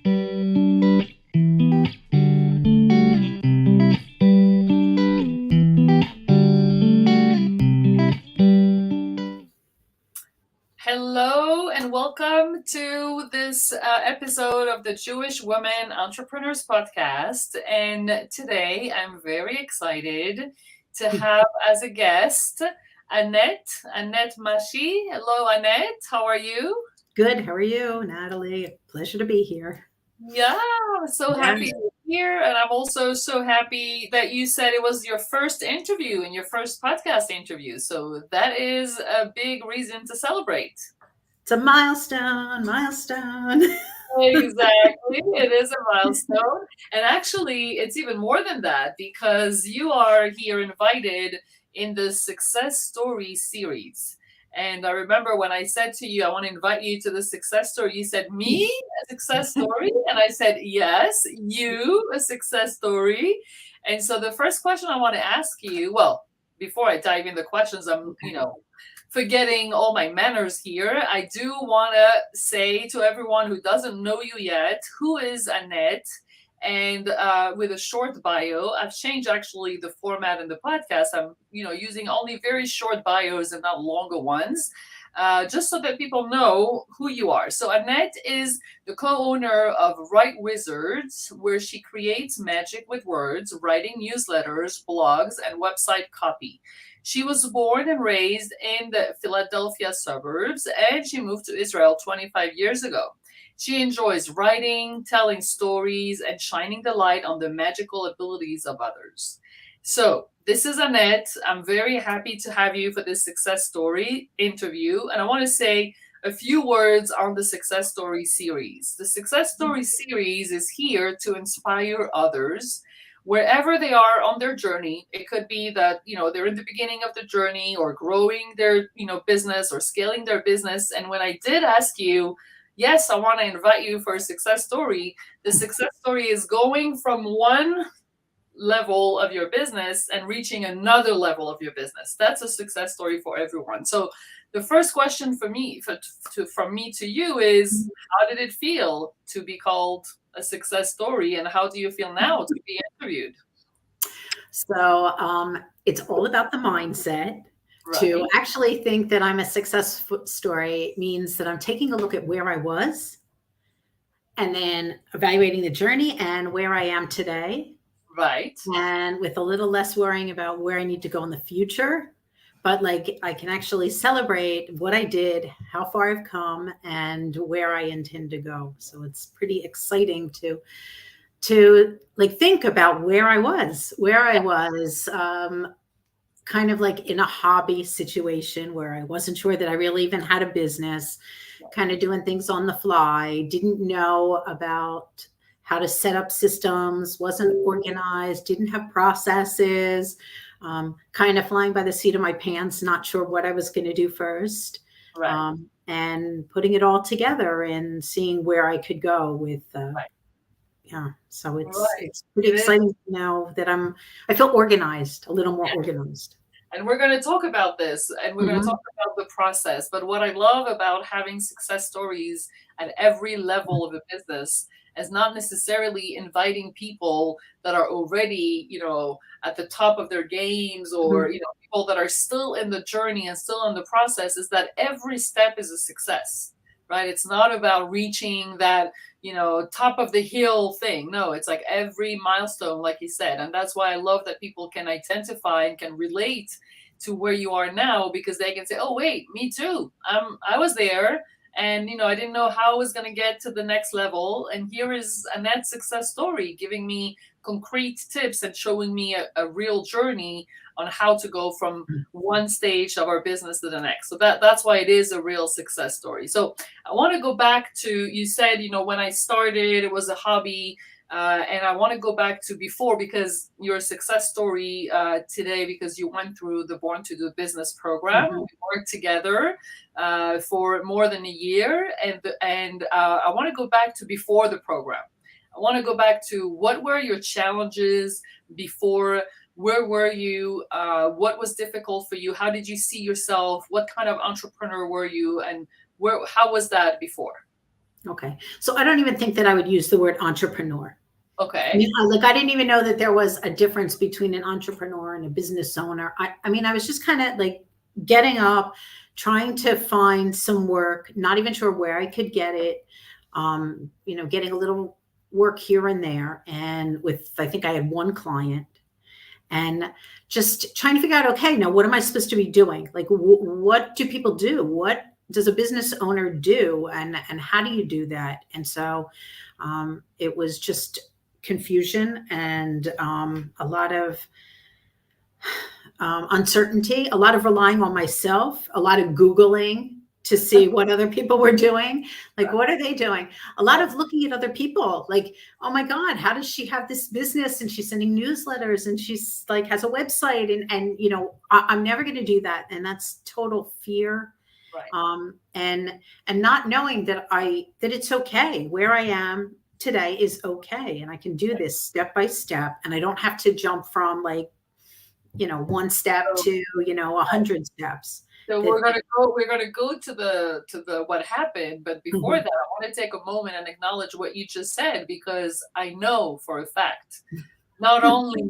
Hello and welcome to this episode of the Jewish Women Entrepreneurs Podcast. And today I'm very excited to have as a guest Annette Mashi. Hello, Annette. How are you? Good. How are you, Natalie? Pleasure to be here. Yeah, I'm so happy you're here. And I'm also so happy that you said it was your first interview and your first podcast interview. So that is a big reason to celebrate. It's a milestone. Exactly. It is a milestone. And actually, it's even more than that because you are here invited in the Success Story series. And I remember when I said to you, I want to invite you to the success story, you said, me, a success story? And I said, yes, you, a success story. And so the first question I want to ask you, well, before I dive into questions, I'm, forgetting all my manners here, I do want to say to everyone who doesn't know you yet, who is Annette? And with a short bio, I've changed actually the format in the podcast. I'm, using only very short bios and not longer ones, just so that people know who you are. So Annette is the co-owner of Write Wizards, where she creates magic with words, writing newsletters, blogs, and website copy. She was born and raised in the Philadelphia suburbs, and she moved to Israel 25 years ago. She enjoys writing, telling stories, and shining the light on the magical abilities of others. So, this is Annette. I'm very happy to have you for this success story interview. And I want to say a few words on the success story series. The success story series is here to inspire others wherever they are on their journey. It could be that, they're in the beginning of the journey or growing their, business or scaling their business. And when I did ask you, yes, I want to invite you for a success story, the success story is going from one level of your business and reaching another level of your business. That's a success story for everyone. So the first question from me to you is, how did it feel to be called a success story, and how do you feel now to be interviewed? So it's all about the mindset. Right. To actually think that I'm a success story means that I'm taking a look at where I was and then evaluating the journey and where I am today. Right. And with a little less worrying about where I need to go in the future. But I can actually celebrate what I did, how far I've come, and where I intend to go. So it's pretty exciting to think about where I was kind of like in a hobby situation where I wasn't sure that I really even had a business, kind of doing things on the fly, didn't know about how to set up systems, wasn't organized, didn't have processes, kind of flying by the seat of my pants, not sure what I was going to do first, right. And putting it all together and seeing where I could go with, yeah. So it's pretty exciting now that I feel organized, a little more organized. And we're going to talk about this, and we're going to talk about the process. But what I love about having success stories at every level of a business is not necessarily inviting people that are already, at the top of their games, or, people that are still in the journey and still in the process, is that every step is a success, right? It's not about reaching that, top of the hill thing. No, it's like every milestone, like you said. And that's why I love that people can identify and can relate to where you are now, because they can say, oh, wait, me too. I was there. And, I didn't know how I was going to get to the next level. And here is Annette's success story, giving me concrete tips and showing me a real journey on how to go from one stage of our business to the next. So that's why it is a real success story. So I want to go back to, you said, when I started, it was a hobby. And I want to go back to before, because you're a success story today because you went through the Born to Do Business program. We worked together for more than a year. And I want to go back to before the program. I want to go back to, what were your challenges before? Where were you? What was difficult for you? How did you see yourself? What kind of entrepreneur were you? And how was that before? Okay. So I don't even think that I would use the word entrepreneur. I Okay. mean, I didn't even know that there was a difference between an entrepreneur and a business owner. I mean, I was just kind of like getting up, trying to find some work, not even sure where I could get it. Getting a little work here and there. And I think I had one client, and just trying to figure out, okay, now what am I supposed to be doing? Like, what do people do? What does a business owner do? And how do you do that? And so it was just confusion and a lot of uncertainty, a lot of relying on myself, a lot of Googling to see what other people were doing. Like, what are they doing? A lot of looking at other people, like, oh my God, how does she have this business? And she's sending newsletters and she's like, has a website. And I'm never going to do that. And that's total fear. Right. And not knowing that it's okay. Where I am today is okay. And I can do this step by step. And I don't have to jump from like, one step So, to, 100 steps. so That, we're gonna go to the what happened, but before Mhm. that, I want to take a moment and acknowledge what you just said, because I know for a fact, not only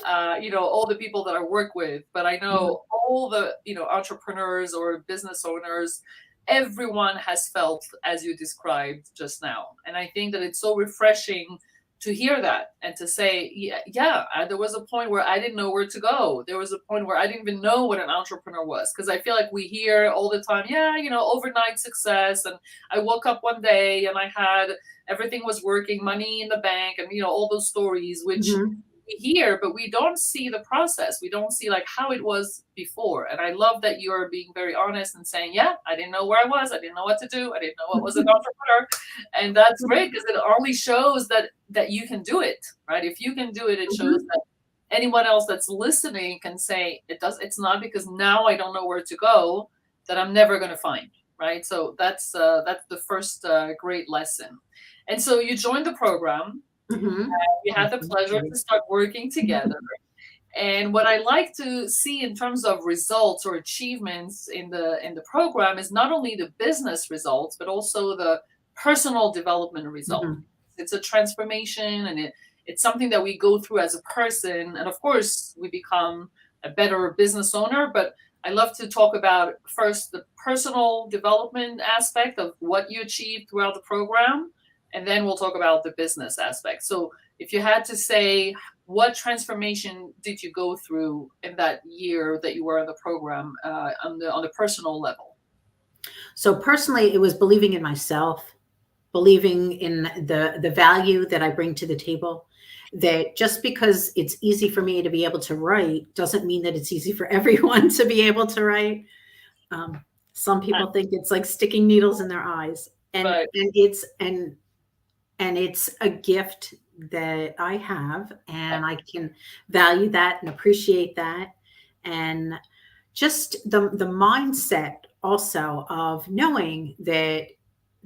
all the people that I work with, but I Mhm. know all the entrepreneurs or business owners. Everyone has felt as you described just now, and I think that it's so refreshing to hear that and to say, yeah, there was a point where I didn't know where to go. There was a point where I didn't even know what an entrepreneur was, because I feel like we hear all the time, yeah, overnight success, and I woke up one day and I had everything was working, money in the bank, and all those stories, which Mhm. we hear, but we don't see the process. We don't see like how it was before. And I love that you're being very honest and saying, yeah, I didn't know where I was. I didn't know what to do. I didn't know what was an entrepreneur. And that's great, because it only shows that you can do it, right? If you can do it, it shows Mhm. that anyone else that's listening can say it's not because now I don't know where to go that I'm never going to find, right? So that's the first great lesson. And so you joined the program. Mhm. We had the pleasure to start working together. And what I like to see in terms of results or achievements in the program is not only the business results, but also the personal development result. Mhm. It's a transformation, and it's something that we go through as a person. And of course, we become a better business owner. But I love to talk about first the personal development aspect of what you achieved throughout the program, and then we'll talk about the business aspect. So if you had to say, what transformation did you go through in that year that you were in the program, on the personal level? So personally, it was believing in myself, believing in the value that I bring to the table. That just because it's easy for me to be able to write doesn't mean that it's easy for everyone to be able to write. Um, some Uh, people think it's like sticking needles in their eyes, and But it's a gift that I have, and I can value that and appreciate that, and just the mindset also of knowing that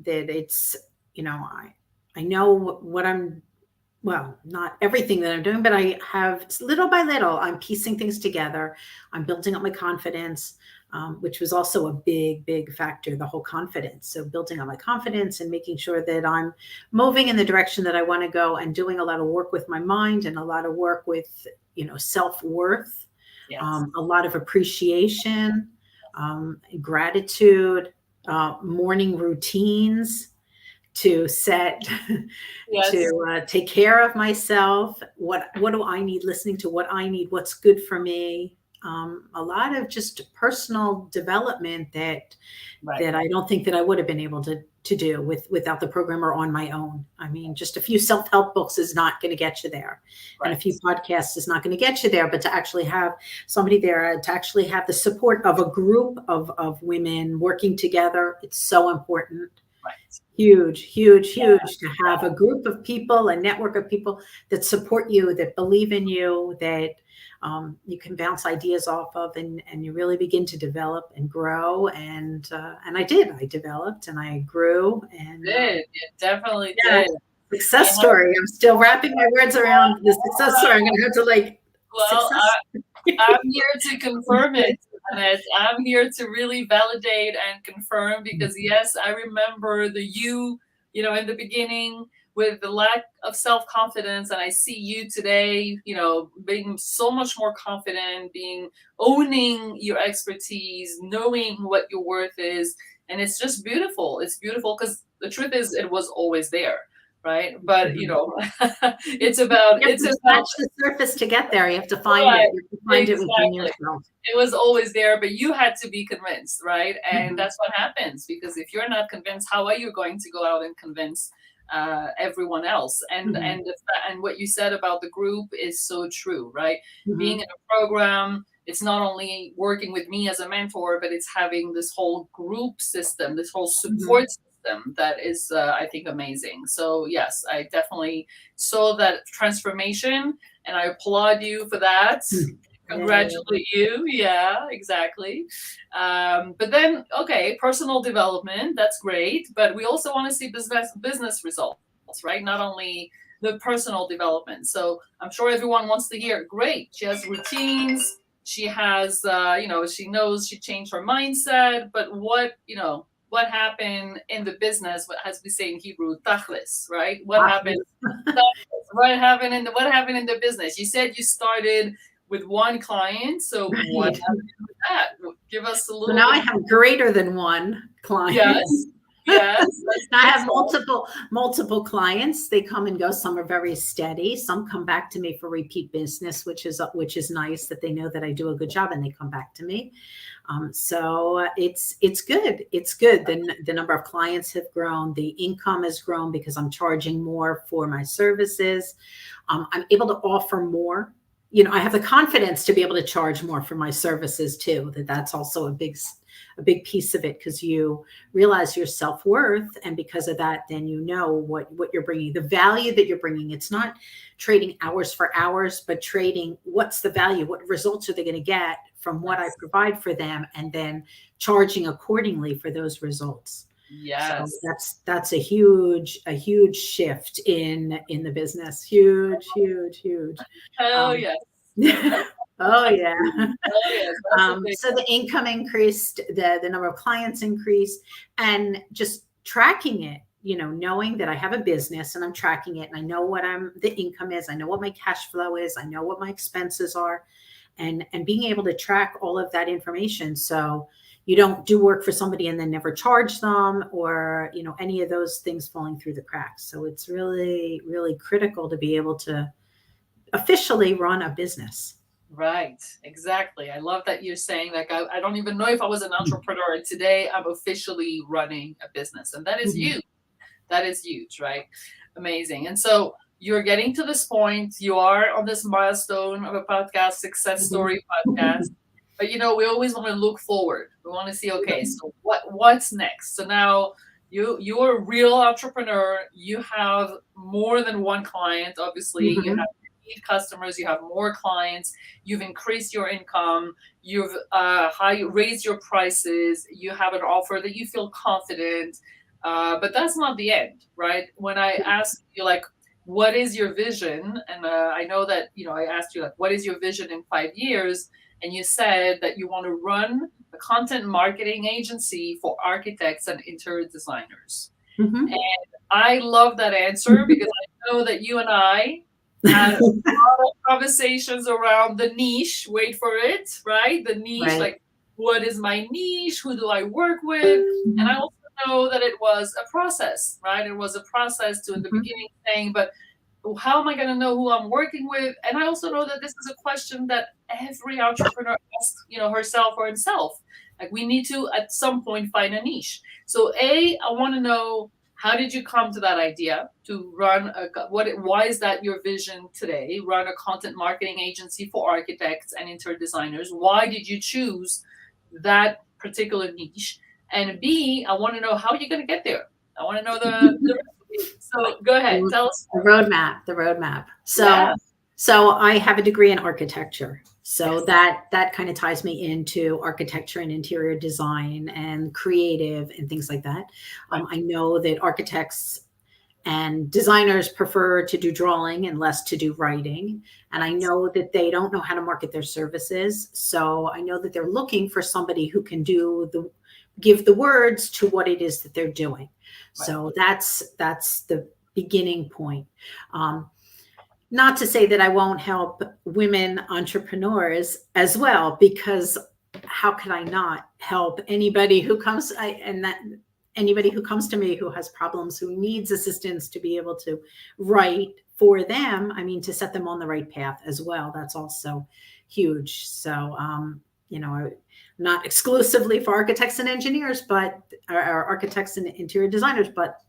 it's I know what I'm, well, not everything that I'm doing, but I have little by little, I'm piecing things together. I'm building up my confidence, which was also a big, big factor, the whole confidence. So building up my confidence and making sure that I'm moving in the direction that I want to go, and doing a lot of work with my mind and a lot of work with, self-worth, yes, a lot of appreciation, gratitude, morning routines to set yes, to take care of myself. What do I need? Listening to what I need, what's good for me. A lot of just personal development right, that I don't think that I would have been able to do without the program or on my own. I mean, just a few self-help books is not going to get you there, and a right, few podcasts is not going to get you there. But to actually have somebody there, to actually have the support of a group of women working together, it's so important. right. Huge, huge, Yeah, huge to yeah. have a group of people, a network of people that support you, that believe in you, that you can bounce ideas off of, and you really begin to develop and grow. And I did. I developed and I grew. And You definitely yeah, did. I success have, story. I'm still wrapping my words around the success story. I'm going to have to like well, success. I'm here to confirm it, Annette. I'm here to really validate and confirm, because yes, I remember the you in the beginning with the lack of self-confidence, and I see you today, being so much more confident, owning your expertise, knowing what your worth is. And it's just beautiful. It's beautiful because the truth is it was always there, right? But Mhm. You have it's to about scratch the surface to get there. You have to find right, it. You have to find it within exactly. yourself. It was always there, but you had to be convinced, right? And Mhm. that's what happens, because if you're not convinced, how are you going to go out and convince everyone else? Mhm. And what you said about the group is so true, right? Being in Mhm. a program, it's not only working with me as a mentor, but it's having this whole group system, this whole Mhm. support system that is, I think, amazing. So yes, I definitely saw that transformation, and I applaud you for that. Mhm. Yay. Congratulate you. Yeah, exactly. But then, okay, personal development, that's great. But we also want to see business results, right? Not only the personal development. So I'm sure everyone wants to hear, great, she has routines. She has, she knows she changed her mindset. But what happened in the business, as we say in Hebrew, tachlis, right? What happened? What happened in the business? You said you started with one client. So what Right. happened with that? Give us a So little now I bit. have greater than one client. Yes, yes, that's I good have stuff. multiple clients. They come and go. Some are very steady. Some come back to me for repeat business, which is nice that they know that I do a good job and they come back to me. So it's good. It's good. The number of clients have grown. The income has grown because I'm charging more for my services. I'm able to offer more. I have the confidence to be able to charge more for my services too. That's also a big piece of it, because you realize your self-worth, and because of that, then you know what you're bringing, the value that you're bringing. It's not trading hours for hours, but trading what's the value, what results are they going to get from what I Yes. provide for them, and then charging accordingly for those results. So Yes. that's a huge shift in the business. Huge. Hell Um, yes. oh yeah. Oh yes, that's a big So the income increased, the number of clients increased, and just tracking it, knowing that I have a business and I'm tracking it, and I know what the income is, I know what my cash flow is, I know what my expenses are, and being able to track all of that information. So you don't do work for somebody and then never charge them, or any of those things falling through the cracks. So it's really, really critical to be able to officially run a business. Right, exactly. I love that you're saying, like, I don't even know if I was an entrepreneur. And today I'm officially running a business. And that is Mhm. huge. That is huge, right? Amazing. And so you're getting to this point. You are on this milestone of a podcast, success Mhm. story podcast. But we always want to look forward. We want to see, okay, so what's next? So now you're a real entrepreneur. You have more than one client. Obviously, you have Mhm. repeat customers. You have more clients. You've increased your income. You've raised your prices. You have an offer that you feel confident. But that's not the end, right? When I ask you, like, what is your vision? And I know that, I asked you, like, what is your vision in 5 years? And you said that you want to run a content marketing agency for architects and interior designers. Mhm. And I love that answer, because I know that you and I had a lot of conversations around the niche. Wait for it, right? The niche, Right. like, what is my niche? Who do I work with? And I Mhm. also know that it was a process, right? It was a process to, in the Mhm. beginning, saying, but how am I going to know who I'm working with? And I also know that this is a question that every entrepreneur asks, herself or himself. Like, we need to, at some point, find a niche. So, I want to know, how did you come to that idea to run why is that your vision today? Run a content marketing agency for architects and interior designers. Why did you choose that particular niche? And B, I want to know how you're going to get there. I want to know the recipe. So go ahead, tell us The more. roadmap. Yeah. So I have a degree in architecture. So Yes. that kind of ties me into architecture and interior design and creative and things like that. Right. I know that architects and designers prefer to do drawing and less to do writing. And I Right. know that they don't know how to market their services. So I know that they're looking for somebody who can do the give the words to what it is that they're doing. Right. So that's the beginning point. Um, Not to say that I won't help women entrepreneurs as well, because how could I not help anybody who comes and that anybody who comes to me who has problems, who needs assistance to be able to write for them. I mean, to set them on the right path as well. That's also huge. So, not exclusively for architects and engineers, but our architects and interior designers, but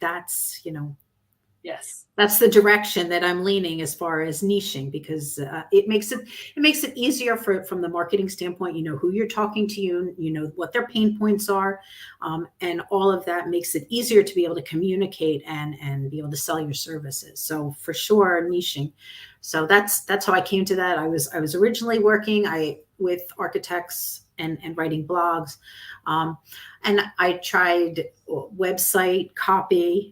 Yes. that's the direction that I'm leaning as far as niching, because it makes it easier from the marketing standpoint. You know who you're talking to, you know what their pain points are, and all of that makes it easier to be able to communicate and be able to sell your services. So for sure, niching. So that's how I came to that. I was originally working with architects and writing blogs, and I tried website copy.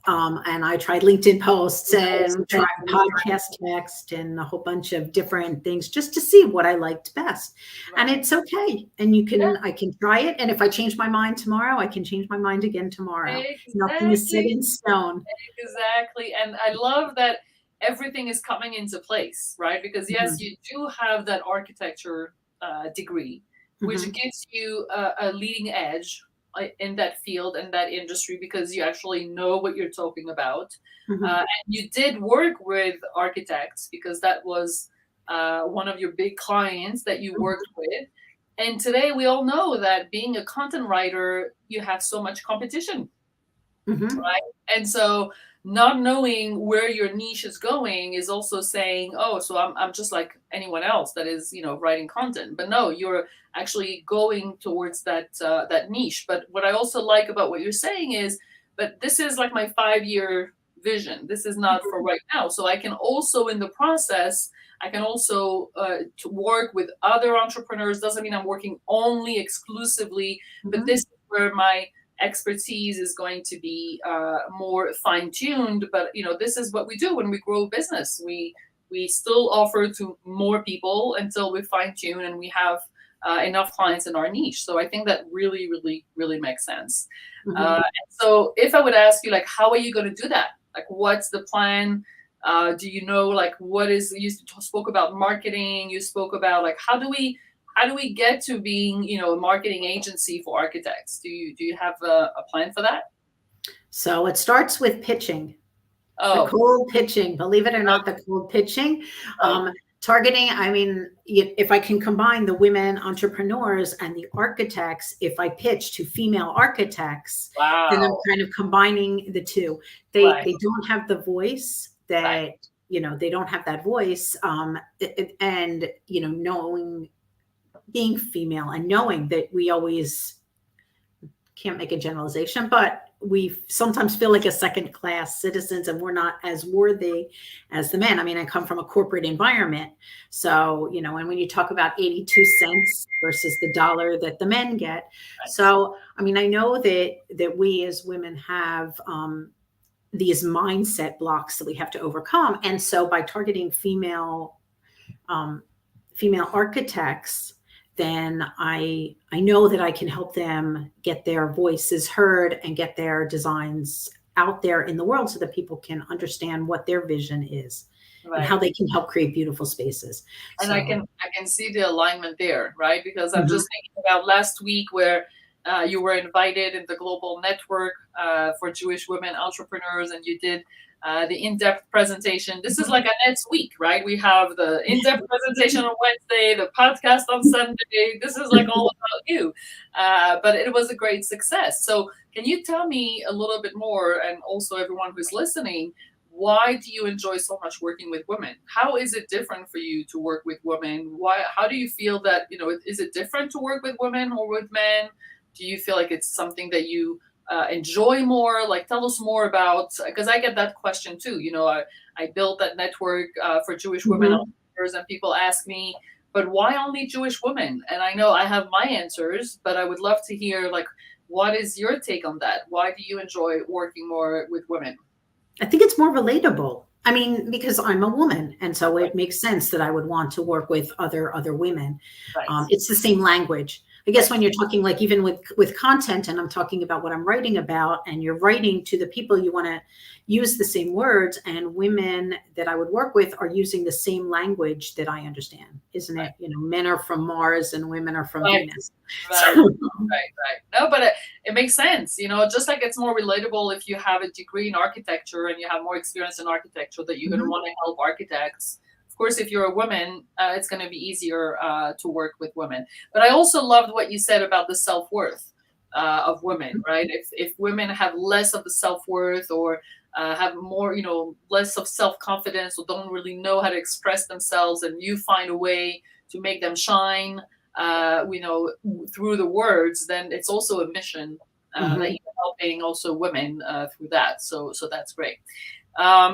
And I tried LinkedIn posts and tried podcast text and a whole bunch of different things just to see what I liked best. And it's okay. And I can try it. And if I change my mind tomorrow, I can change my mind again tomorrow. Nothing is set Exactly. in stone. Exactly. And I love that everything is coming into place, right? Because yes, Mhm. you do have that architecture degree, which Mhm. gives you a leading edge in that field and that industry, because you actually know what you're talking about. Mhm. And you did work with architects because that was one of your big clients that you Mhm. worked with. And today we all know that being a content writer, you have so much competition, Mhm. right? And so not knowing where your niche is going is also saying, oh, so I'm just like anyone else that is, writing content. But no, you're actually going towards that niche. But what I also like about what you're saying is, but this is like my 5-year vision. This is not for right now. So I can also in the process, I can also to work with other entrepreneurs. Doesn't mean I'm working only exclusively, but this Mhm. is where my expertise is going to be more fine tuned. But this is what we do when we grow a business. We still offer to more people until we fine tune and we have enough clients in our niche. So I think that really, really, really makes sense. Mhm. So if I would ask you, like, how are you going to do that? Like, what's the plan? Do you know, like, what is, you spoke about marketing, you spoke about, like, how do we get to being, a marketing agency for architects? Do you have a plan for that? So it starts with pitching. The Oh, cold pitching, believe it or not, the cold pitching, right. targeting. I mean, if I can combine the women entrepreneurs and the architects, if I pitch to female architects, then I'm Wow. kind of combining the two. They Right. they don't have the voice Right. that they don't have that voice, and knowing being female and knowing that we always can't make a generalization, but we sometimes feel like a second class citizens and we're not as worthy as the men. I mean, I come from a corporate environment. So, and when you talk about 82 cents versus the dollar that the men get. Right. So, I mean, I know that we as women have these mindset blocks that we have to overcome. And so by targeting um, female architects, then I know that I can help them get their voices heard and get their designs out there in the world so that people can understand what their vision is and how Right. they can help create beautiful spaces. And I So, can I can see the alignment there, right? Because I'm mhm, just thinking about last week where you were invited in the global network for Jewish women entrepreneurs, and you did the in-depth presentation. This is mhm, like Annette's week, right? We have the in-depth presentation on Wednesday, the podcast on Sunday. This is like all about you, but it was a great success. So, can you tell me a little bit more, and also everyone who's listening? Why do you enjoy so much working with women? How is it different for you to work with women? How do you feel that, is it different to work with women or with men? Do you feel like it's something that you enjoy more? Like, tell us more about, because I get that question too. I built that network for Jewish women mhm. entrepreneurs, and people ask me, but why only Jewish women? And I know I have my answers, but I would love to hear, like, what is your take on that? Why do you enjoy working more with women? I think it's more relatable. I mean, because I'm a woman, and so Right, it makes sense that I would want to work with other women. right, It's the same language. I guess when you're talking like even with content, and I'm talking about what I'm writing about, and you're writing to the people you want to use the same words, and women that I would work with are using the same language that I understand, isn't Right. it? Men are from Mars and women are from Right. Venus. Right. So, Right. No, but it makes sense. Just like it's more relatable if you have a degree in architecture and you have more experience in architecture, that you're going to mhm, want to help architects. Of course, if you're a woman, it's going to be easier to work with women. But I also loved what you said about the self worth of women, right? If women have less of the self worth, or have more, less of self confidence, or don't really know how to express themselves, and you find a way to make them shine, through the words, then it's also a mission that mhm, you're helping also women through that. So that's great.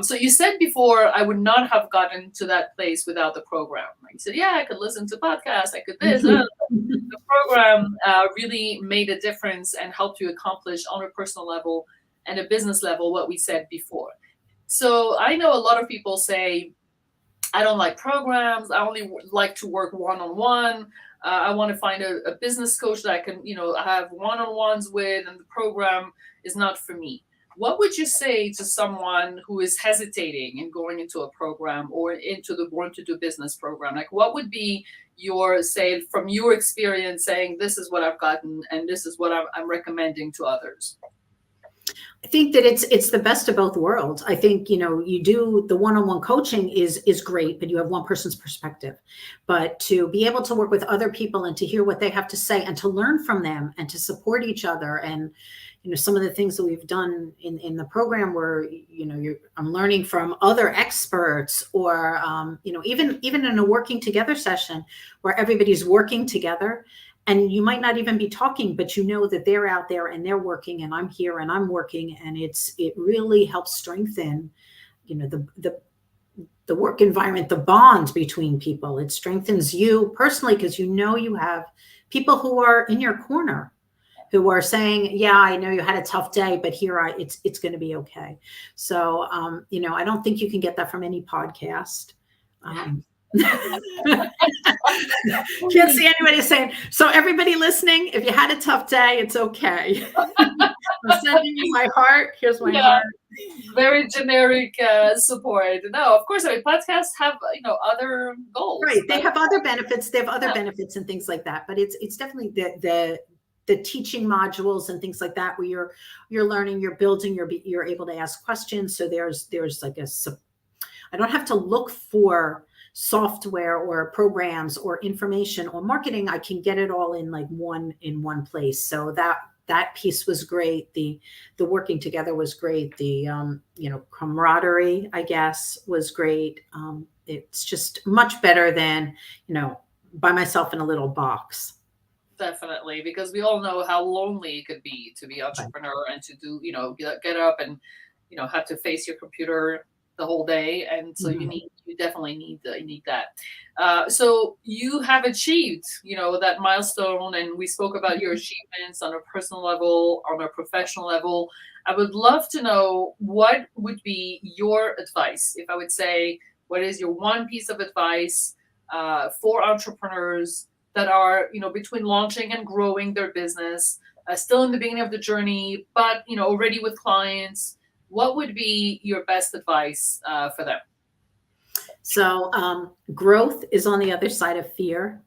So you said before, I would not have gotten to that place without the program. Like you said, yeah, I could listen to podcasts, I could this. mhm, The program really made a difference and helped you accomplish on a personal level and a business level what we said before. So I know a lot of people say, I don't like programs. I only like to work one on one. I want to find a business coach that I can, have one on ones with, and the program is not for me. What would you say to someone who is hesitating in going into a program or into the Born to Do Business program? Like, what would be your say from your experience, saying this is what I've gotten and this is what I'm recommending to others? I think that it's the best of both worlds. I think, you do the one-on-one coaching is great, but you have one person's perspective. But to be able to work with other people and to hear what they have to say and to learn from them and to support each other, and some of the things that we've done in the program where I'm learning from other experts, or even in a working together session where everybody's working together, and you might not even be talking, but that they're out there and they're working, and I'm here and I'm working, and it really helps strengthen the work environment, the bonds between people. It strengthens you personally, because you have people who are in your corner, who are saying, yeah, I know you had a tough day, but it's going to be okay. So I don't think you can get that from any podcast. Can't see anybody saying, so everybody listening, if you had a tough day, it's okay. I'm sending you my heart. Here's my Yeah, heart. very generic support. No, of course, podcasts have other goals, Right. They but have other benefits. They have other yeah, benefits and things like that. But it's definitely the teaching modules and things like that, where you're learning, you're building, you're able to ask questions. So there's like I don't have to look for software or programs or information or marketing. I can get it all in one place. So that piece was great. The working together was great. The camaraderie, I guess, was great. It's just much better than by myself in a little box. definitely, because we all know how lonely it could be to be Right. entrepreneur and to do, get up and have to face your computer the whole day, and so Mhm. you definitely need that. So you have achieved that milestone, and we spoke about your achievements on a personal level, on a professional level. I would love to know, what would be your advice, if I would say, what is your one piece of advice for entrepreneurs that are between launching and growing their business, still in the beginning of the journey, but already with clients? What would be your best advice for them? So growth is on the other side of fear.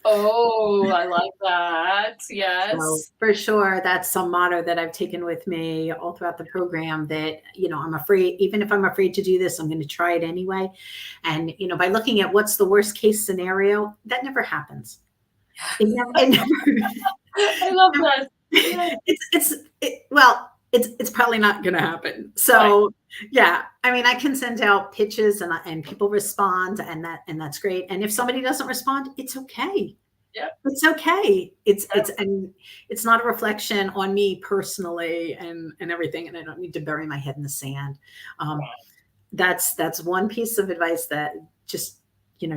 Oh, I like that. So Yes. for sure, that's some motto that I've taken with me all throughout the program, that, I'm afraid, even if I'm afraid to do this, I'm going to try it anyway. And, by looking at what's the worst case scenario, that never happens. It I love that. Yeah. it's probably not going to happen. Right. So yeah, I mean, I can send out pitches, and people respond, and that's great. And if somebody doesn't respond, it's okay. Yeah. It's okay. Yeah. And it's not a reflection on me personally, and everything. And I don't need to bury my head in the sand. Um, that's one piece of advice, that just,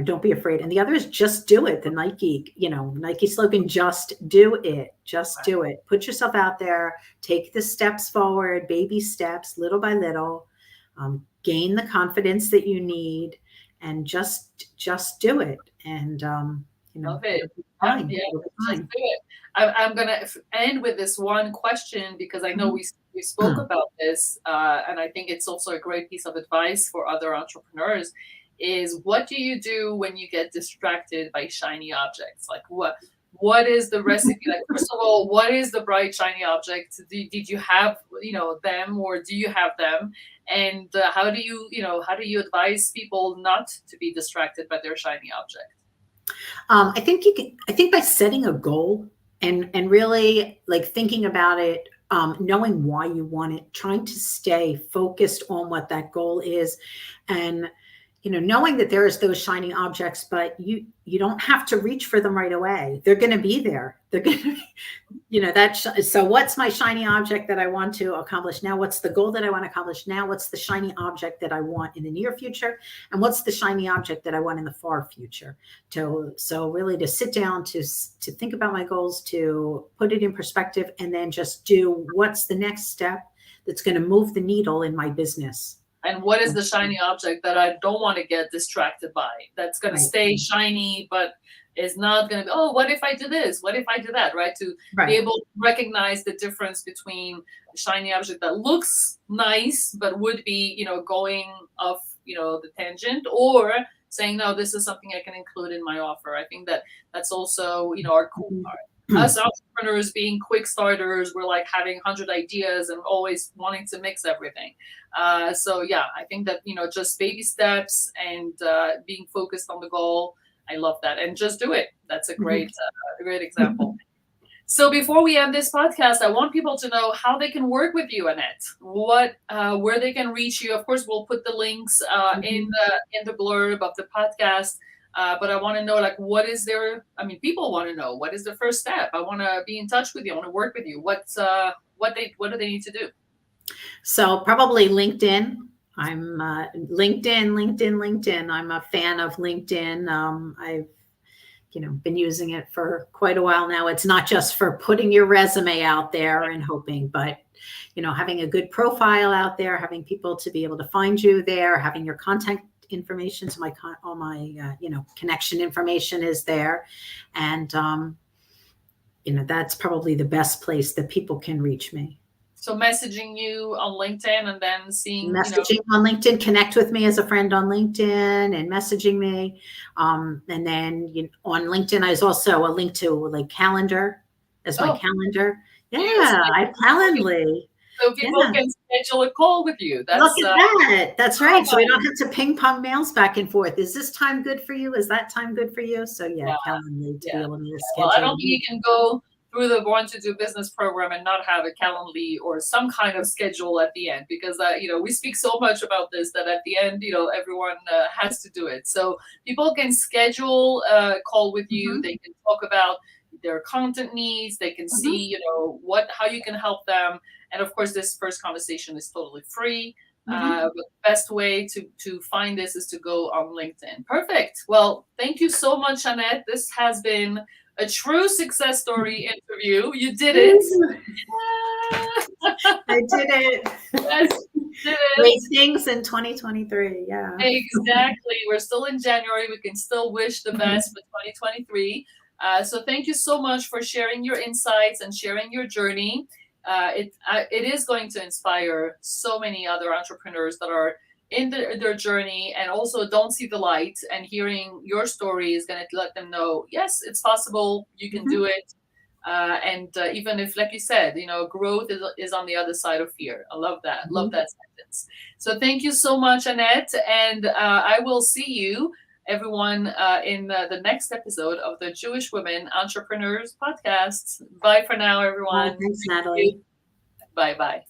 don't be afraid. And the other is just do it. The Nike slogan, just do it. Just do it. Put yourself out there, take the steps forward, baby steps, little by little, gain the confidence that you need, and just do it. And Love it. It'll be Yeah, fine. yeah, It'll be just fine. do it. I'm gonna end with this one question because I know Mhm. we spoke about this, and I think it's also a great piece of advice for other entrepreneurs. Is what do you do when you get distracted by shiny objects? Like what is the recipe? Like first of all, what is the bright shiny object? Did you have them or do you have them? And how do how do you advise people not to be distracted by their shiny object? I think you can. I think by setting a goal and really like thinking about it, knowing why you want it, trying to stay focused on what that goal is, and knowing that there's those shiny objects, but you don't have to reach for them right away. They're going to be there. They're going to, so what's my shiny object that I want to accomplish now? What's the goal that I want to accomplish now? What's the shiny object that I want in the near future? And what's the shiny object that I want in the far future? So really to sit down to think about my goals, to put it in perspective, and then just do what's the next step that's going to move the needle in my business. And what is the shiny object that I don't want to get distracted by? That's going to Right. stay shiny, but is not going to be, oh, what if I do this? What if I do that? Right? To be Right. able to recognize the difference between a shiny object that looks nice, but would be, going off, the tangent, or saying, no, this is something I can include in my offer. I think that that's also, our cool part. Us entrepreneurs being quick starters, we're like having 100 ideas and always wanting to mix everything. So yeah, I think that just baby steps and being focused on the goal. I love that, and just do it. That's a great example. So before we end this podcast, I want people to know how they can work with you, Annette. Where they can reach you. Of course, we'll put the links in the blurb of the podcast. But I want to know, like, what is their? I mean, people want to know what is the first step. I want to be in touch with you. I want to work with you. What do they need to do? So probably LinkedIn. I'm LinkedIn. I'm a fan of LinkedIn. I've been using it for quite a while now. It's not just for putting your resume out there and hoping, but having a good profile out there, having people to be able to find you there, having your contact information. So all my connection information is there, and that's probably the best place that people can reach me. So messaging you on LinkedIn and then seeing, Messaging on LinkedIn, connect with me as a friend on LinkedIn and messaging me. And then on LinkedIn, there's also a link to like calendar as my calendar. Yeah, I have Calendly. so people Yeah. can schedule a call with you. Look That's at that. That's right. So we don't have to ping pong mails back and forth. Is this time good for you? Is that time good for you? So yeah, Calendly to be able to schedule. Well, I don't think you can go through the Born to Do Business program and not have a Calendly or some kind of schedule at the end, because we speak so much about this that at the end everyone has to do it. So people can schedule a call with you. They can talk about their content needs. They can see how you can help them. And of course, this first conversation is totally free. But the best way to find this is to go on LinkedIn. Perfect. Well, thank you so much, Annette. This has been a true success story interview. You did it. I did it. Yes, you did it. Great things in 2023. Yeah. Exactly. We're still in January. We can still wish the best for 2023. So thank you so much for sharing your insights and sharing your journey. It is going to inspire so many other entrepreneurs that are in their journey and also don't see the light, and hearing your story is going to let them know, yes, it's possible, you can do it. And even if, like you said, growth is on the other side of fear. I love that. Love that sentence. So thank you so much, Annette. And I will see you, everyone, in the next episode of the Jewish Women Entrepreneurs Podcast. Bye for now, everyone. Thanks, Natalie. Bye-bye.